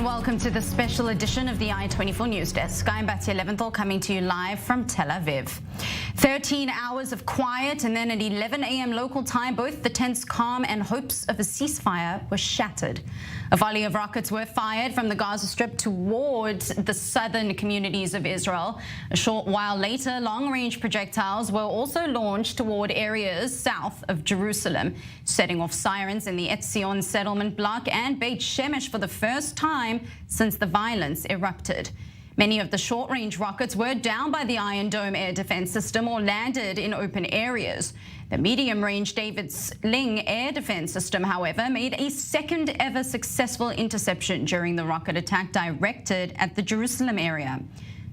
welcome to the special edition of the i24 News Desk. I'm Batia Leventhal, coming to you live from Tel Aviv. 13 hours of quiet, and then at 11 a.m. local time, both the tense calm and hopes of a ceasefire were shattered. A volley of rockets were fired from the Gaza Strip towards the southern communities of Israel. A short while later, long-range projectiles were also launched toward areas south of Jerusalem, setting off sirens in the Etzion settlement block and Beit Shemesh for the first time since the violence erupted. Many of the short-range rockets were down by the Iron Dome air defense system or landed in open areas. The medium-range David Sling air defense system, however, made a second-ever successful interception during the rocket attack directed at the Jerusalem area.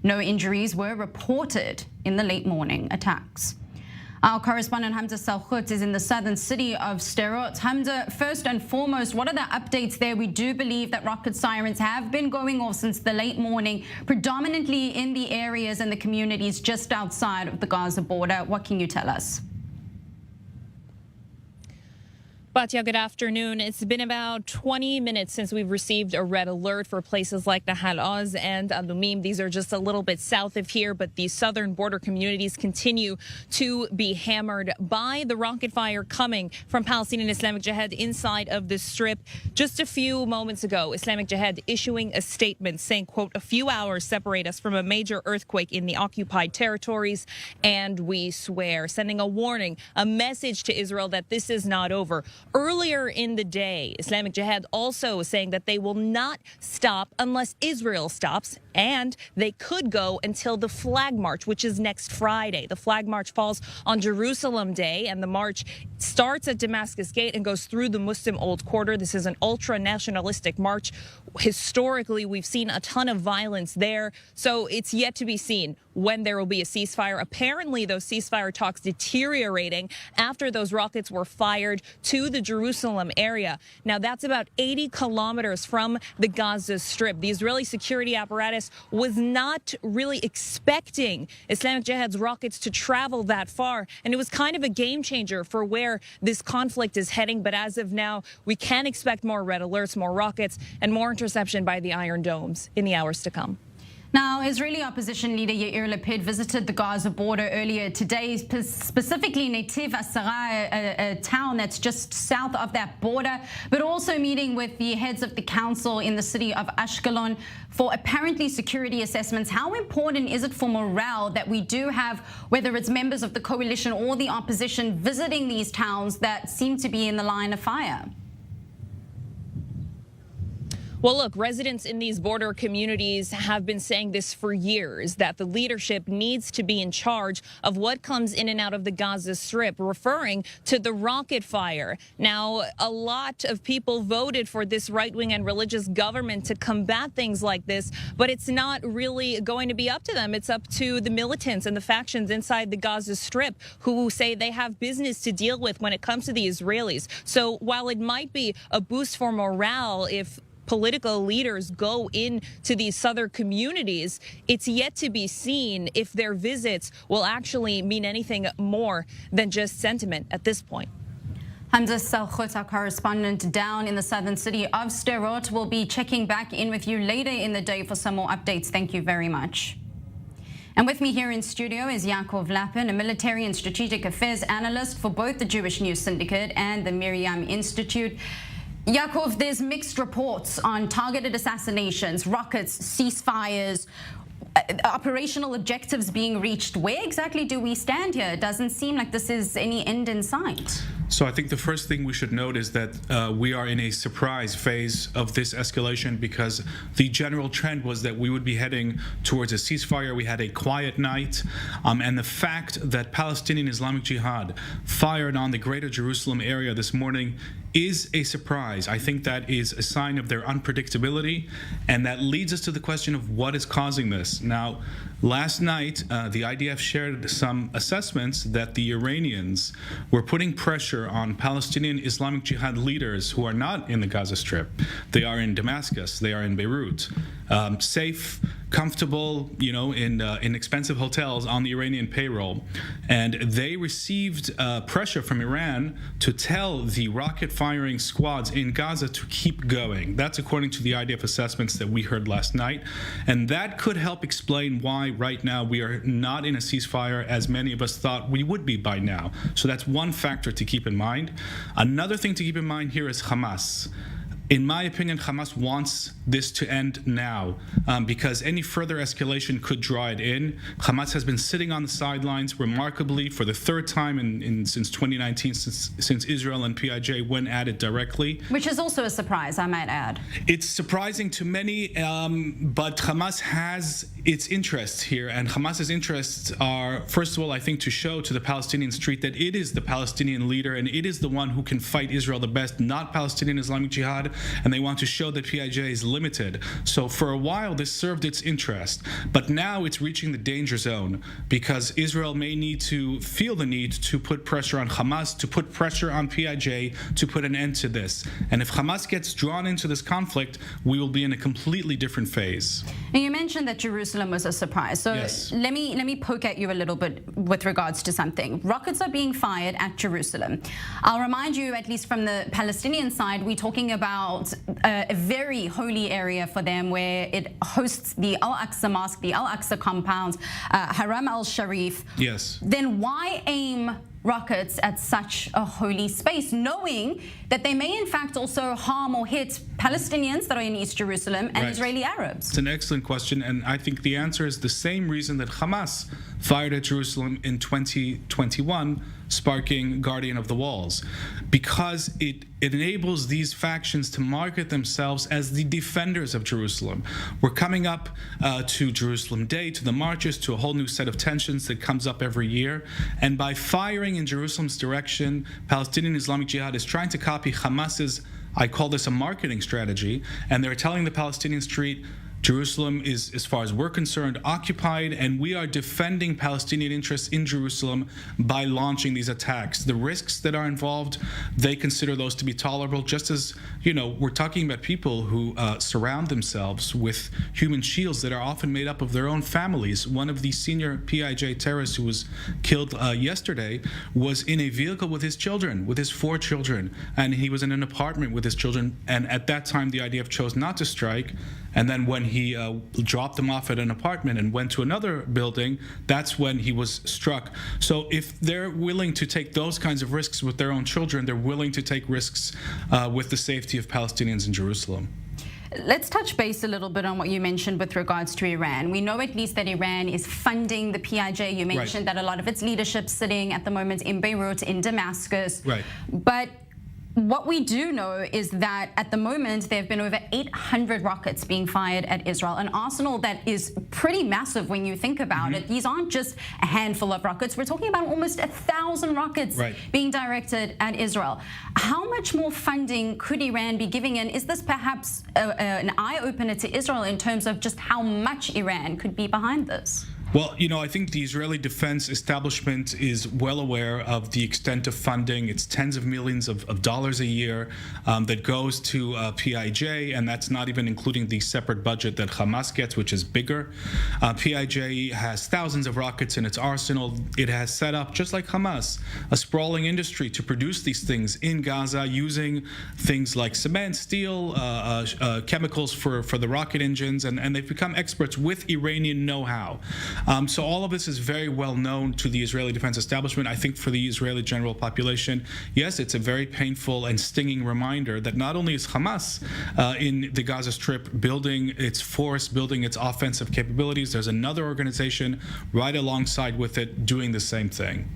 No injuries were reported in the late morning attacks. Our correspondent Hamza Salchut is in the southern city of Sderot. Hamza, first and foremost, what are the updates there? We do believe that rocket sirens have been going off since the late morning, predominantly in the areas and the communities just outside of the Gaza border. What can you tell us? Batya, good afternoon. It's been about 20 minutes since we've received a red alert for places like Nahal Oz and Adumim. These are just a little bit south of here, but the southern border communities continue to be hammered by the rocket fire coming from Palestinian Islamic Jihad inside of the Strip. Just a few moments ago, Islamic Jihad issuing a statement saying, quote, "A few hours separate us from a major earthquake in the occupied territories, and we swear," sending a warning, a message to Israel that this is not over. Earlier in the day, Islamic Jihad also was saying that they will not stop unless Israel stops, and they could go until the flag march, which is next Friday. The flag march falls on Jerusalem Day, and the march starts at Damascus Gate and goes through the Muslim Old Quarter. This is an ultra-nationalistic march. Historically, we've seen a ton of violence there, so it's yet to be seen when there will be a ceasefire. Apparently, those ceasefire talks deteriorating after those rockets were fired to the Jerusalem area. Now, that's about 80 kilometers from the Gaza Strip. The Israeli security apparatus was not really expecting Islamic Jihad's rockets to travel that far, and it was kind of a game changer for where this conflict is heading. But as of now, we can expect more red alerts, more rockets, and more interception by the Iron Domes in the hours to come. Now, Israeli opposition leader Yair Lapid visited the Gaza border earlier today, specifically Netiv Asara, a town that's just south of that border, but also meeting with the heads of the council in the city of Ashkelon for apparently security assessments. How important is it for morale that we do have, whether it's members of the coalition or the opposition, visiting these towns that seem to be in the line of fire? Well, look, residents in these border communities have been saying this for years, that the leadership needs to be in charge of what comes in and out of the Gaza Strip, referring to the rocket fire. Now, a lot of people voted for this right-wing and religious government to combat things like this, but it's not really going to be up to them. It's up to the militants and the factions inside the Gaza Strip who say they have business to deal with when it comes to the Israelis. So while it might be a boost for morale if political leaders go into these southern communities, it's yet to be seen if their visits will actually mean anything more than just sentiment at this point. Hamza Salchut, our correspondent down in the southern city of Sderot, will be checking back in with you later in the day for some more updates. Thank you very much. And with me here in studio is Yaakov Lapin, a military and strategic affairs analyst for both the Jewish News Syndicate and the Miriam Institute. Yaakov, there's mixed reports on targeted assassinations, rockets, ceasefires, operational objectives being reached. Where exactly do we stand here? It doesn't seem like this is any end in sight. So I think the first thing we should note is that we are in a surprise phase of this escalation, because the general trend was that we would be heading towards a ceasefire. We had a quiet night, and the fact that Palestinian Islamic Jihad fired on the greater Jerusalem area this morning is a surprise. I think that is a sign of their unpredictability, and that leads us to the question of what is causing this. Now, last night, the IDF shared some assessments that the Iranians were putting pressure on Palestinian Islamic Jihad leaders who are not in the Gaza Strip. They are in Damascus, they are in Beirut, safe comfortable, in expensive hotels on the Iranian payroll. And they received pressure from Iran to tell the rocket-firing squads in Gaza to keep going. That's according to the IDF assessments that we heard last night. And that could help explain why right now we are not in a ceasefire as many of us thought we would be by now. So that's one factor to keep in mind. Another thing to keep in mind here is Hamas. In my opinion, Hamas wants this to end now because any further escalation could draw it in. Hamas has been sitting on the sidelines remarkably for the third time since 2019, since Israel and PIJ went at it directly. Which is also a surprise, I might add. It's surprising to many, but Hamas has its interests here. And Hamas's interests are, first of all, I think, to show to the Palestinian street that it is the Palestinian leader and it is the one who can fight Israel the best, not Palestinian Islamic Jihad. And they want to show that PIJ is limited. So for a while, this served its interest. But now it's reaching the danger zone because Israel may need to feel the need to put pressure on Hamas, to put pressure on PIJ, to put an end to this. And if Hamas gets drawn into this conflict, we will be in a completely different phase. Now, you mentioned that Jerusalem was a surprise. So yes. let me poke at you a little bit with regards to something. Rockets are being fired at Jerusalem. I'll remind you, at least from the Palestinian side, we're talking about a very holy area for them where it hosts the Al-Aqsa Mosque, the Al-Aqsa compounds, Haram al-Sharif. Yes. Then why aim rockets at such a holy space, knowing that they may in fact also harm or hit Palestinians that are in East Jerusalem and Right. Israeli Arabs? It's an excellent question, and I think the answer is the same reason that Hamas fired at Jerusalem in 2021, sparking Guardian of the Walls, because it enables these factions to market themselves as the defenders of Jerusalem. We're coming up to Jerusalem Day, to the marches, to a whole new set of tensions that comes up every year, and by firing in Jerusalem's direction, Palestinian Islamic Jihad is trying to copy Hamas's, I call this a marketing strategy, and they're telling the Palestinian street, Jerusalem is, as far as we're concerned, occupied, and we are defending Palestinian interests in Jerusalem by launching these attacks. The risks that are involved, they consider those to be tolerable, just as, we're talking about people who surround themselves with human shields that are often made up of their own families. One of the senior PIJ terrorists who was killed yesterday was in a vehicle with his children, with his 4 children, and he was in an apartment with his children, and at that time the IDF chose not to strike. And then when he dropped them off at an apartment and went to another building, that's when he was struck. So if they're willing to take those kinds of risks with their own children, they're willing to take risks with the safety of Palestinians in Jerusalem. Let's touch base a little bit on what you mentioned with regards to Iran. We know at least that Iran is funding the PIJ. You mentioned Right. that a lot of its leadership sitting at the moment in Beirut, in Damascus. Right. But what we do know is that at the moment there have been over 800 rockets being fired at Israel, an arsenal that is pretty massive when you think about it. These aren't just a handful of rockets. We're talking about almost 1,000 rockets Right. being directed at Israel. How much more funding could Iran be giving? And is this perhaps an eye-opener to Israel in terms of just how much Iran could be behind this? Well, I think the Israeli defense establishment is well aware of the extent of funding. It's tens of millions of dollars a year that goes to PIJ, and that's not even including the separate budget that Hamas gets, which is bigger. PIJ has thousands of rockets in its arsenal. It has set up, just like Hamas, a sprawling industry to produce these things in Gaza using things like cement, steel, chemicals for the rocket engines, and they've become experts with Iranian know-how. So all of this is very well known to the Israeli defense establishment. I think for the Israeli general population, yes, it's a very painful and stinging reminder that not only is Hamas in the Gaza Strip building its force, building its offensive capabilities, there's another organization right alongside with it doing the same thing.